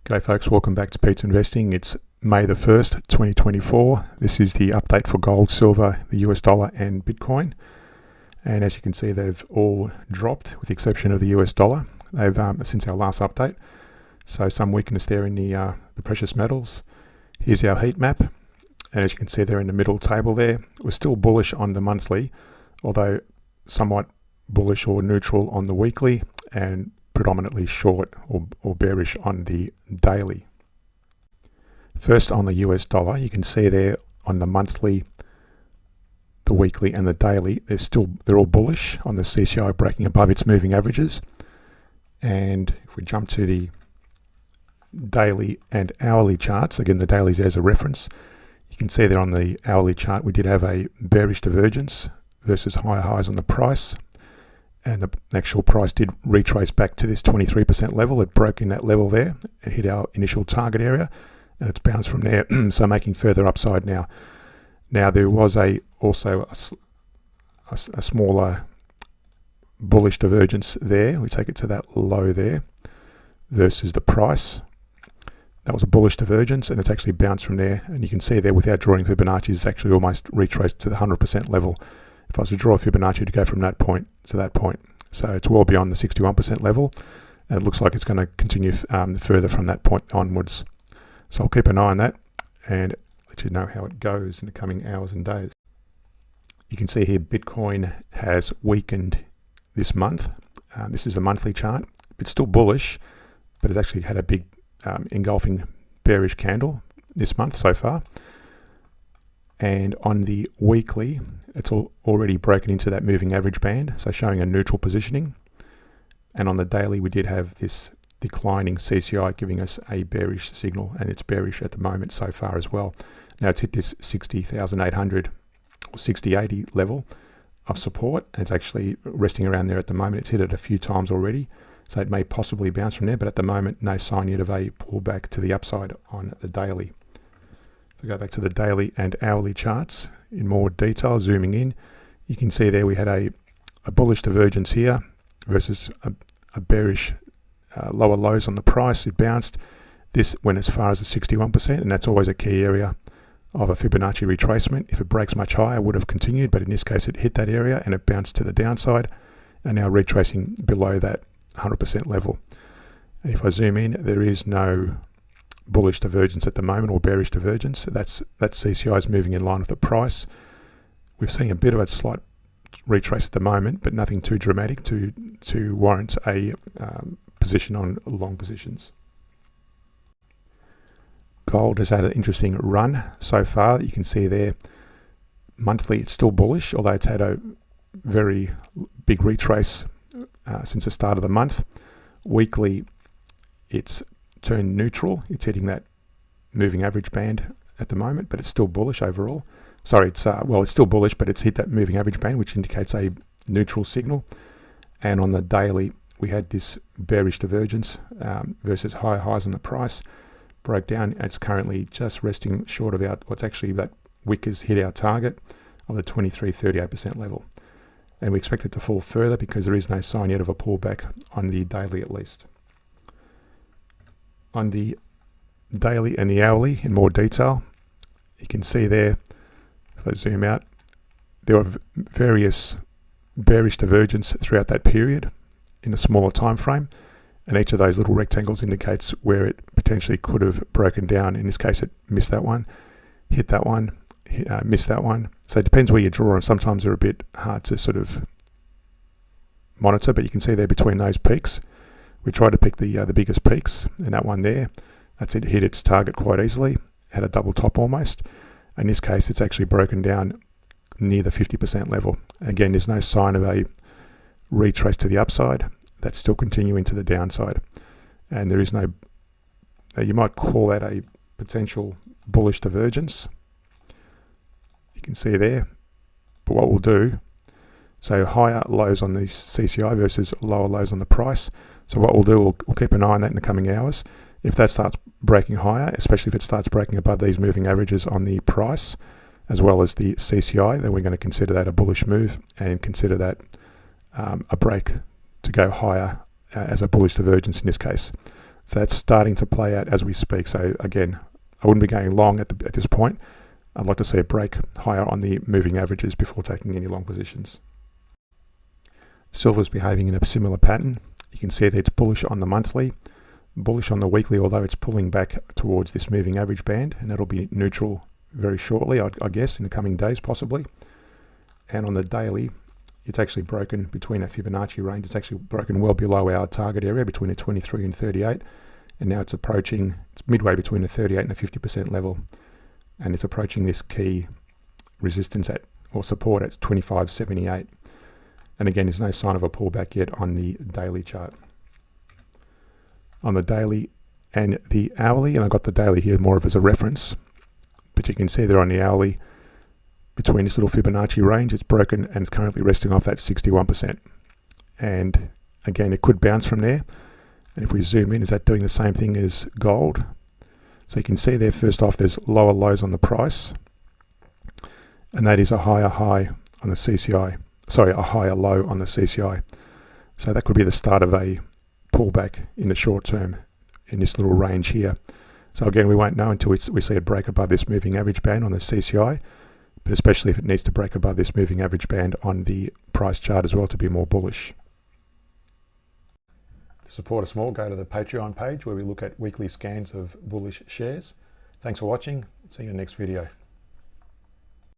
G'day folks, welcome back to Pete's Investing. It's May the 1st, 2024. This is the update for gold, silver, the US dollar and Bitcoin. And as you can see, they've all dropped with the exception of the US dollar. They've since our last update. So some weakness there in the precious metals. Here's our heat map. And as you can see there in the middle table there, we're still bullish on the monthly, although somewhat bullish or neutral on the weekly and predominantly short or bearish on the daily. First on the US dollar, you can see there on the monthly, the weekly and the daily, they're all bullish on the CCI breaking above its moving averages. And if we jump to the daily and hourly charts, again the dailies as a reference, you can see there on the hourly chart we did have a bearish divergence versus higher highs on the price. And the actual price did retrace back to this 23% level. It broke in that level there. It hit our initial target area and it's bounced from there. So making further upside now. Now there was also a smaller bullish divergence there. We take it to that low there versus the price. That was a bullish divergence and it's actually bounced from there. And you can see there without drawing Fibonacci, it's actually almost retraced to the 100% level. If I was to draw a Fibonacci to go from that point to that point. So it's well beyond the 61% level. And it looks like it's going to continue further from that point onwards. So I'll keep an eye on that and let you know how it goes in the coming hours and days. You can see here Bitcoin has weakened this month. This is a monthly chart. It's still bullish, but it's actually had a big engulfing bearish candle this month so far. And on the weekly, it's already broken into that moving average band, so showing a neutral positioning. And on the daily, we did have this declining CCI giving us a bearish signal, and it's bearish at the moment so far as well. Now it's hit this 60,800 or 6080 level of support, and it's actually resting around there at the moment. It's hit it a few times already, so it may possibly bounce from there, but at the moment, no sign yet of a pullback to the upside on the daily. If we go back to the daily and hourly charts in more detail, zooming in, you can see there we had a bullish divergence here versus a bearish lower lows on the price. It bounced. This went as far as the 61%, and that's always a key area of a Fibonacci retracement. If it breaks much higher, it would have continued, but in this case it hit that area and it bounced to the downside and now retracing below that 100% level. And if I zoom in, there is no bullish divergence at the moment or bearish divergence. That CCI is moving in line with the price. We're seeing a bit of a slight retrace at the moment, but nothing too dramatic to warrant a position on long positions. Gold has had an interesting run so far. You can see there monthly it's still bullish, although it's had a very big retrace since the start of the month. Weekly it's turned neutral. It's hitting that moving average band at the moment, but it's still bullish overall. Sorry, it's still bullish, but it's hit that moving average band, which indicates a neutral signal. And on the daily, we had this bearish divergence versus higher highs on the price. Broke down. It's currently just resting short of what's actually that wick has hit our target of the 23.38% level. And we expect it to fall further because there is no sign yet of a pullback on the daily at least. On the daily and the hourly in more detail, you can see there, if I zoom out, there are various bearish divergence throughout that period in a smaller time frame, and each of those little rectangles indicates where it potentially could have broken down. In this case, it missed that one, hit that one, missed that one. So it depends where you draw, and sometimes they're a bit hard to sort of monitor, but you can see there between those peaks, we tried to pick the biggest peaks, and that one there, that's it, hit its target quite easily, had a double top almost. In this case, it's actually broken down near the 50% level. Again, there's no sign of a retrace to the upside. That's still continuing to the downside. And there is no, you might call that a potential bullish divergence. You can see there. But what we'll do, so higher lows on the CCI versus lower lows on the price. So what we'll do, we'll keep an eye on that in the coming hours. If that starts breaking higher, especially if it starts breaking above these moving averages on the price, as well as the CCI, then we're going to consider that a bullish move and consider that a break to go higher as a bullish divergence in this case. So that's starting to play out as we speak. So again, I wouldn't be going long at this point. I'd like to see a break higher on the moving averages before taking any long positions. Silver's behaving in a similar pattern. You can see that it's bullish on the monthly, bullish on the weekly, although it's pulling back towards this moving average band, and that'll be neutral very shortly, I guess, in the coming days possibly. And on the daily, it's actually broken between a Fibonacci range. It's actually broken well below our target area between a 23 and 38, and now it's midway between a 38 and a 50% level, and it's approaching this key resistance or support at 25.78. And again, there's no sign of a pullback yet on the daily chart. On the daily and the hourly, and I've got the daily here more of as a reference, but you can see there on the hourly, between this little Fibonacci range, it's broken and it's currently resting off that 61%. And again, it could bounce from there. And if we zoom in, is that doing the same thing as gold? So you can see there, first off, there's lower lows on the price, and that is a higher high on the CCI. Sorry, a higher low on the CCI. So that could be the start of a pullback in the short term in this little range here. So again, we won't know until we see a break above this moving average band on the CCI, but especially if it needs to break above this moving average band on the price chart as well to be more bullish. To support us more, go to the Patreon page where we look at weekly scans of bullish shares. Thanks for watching. See you in the next video.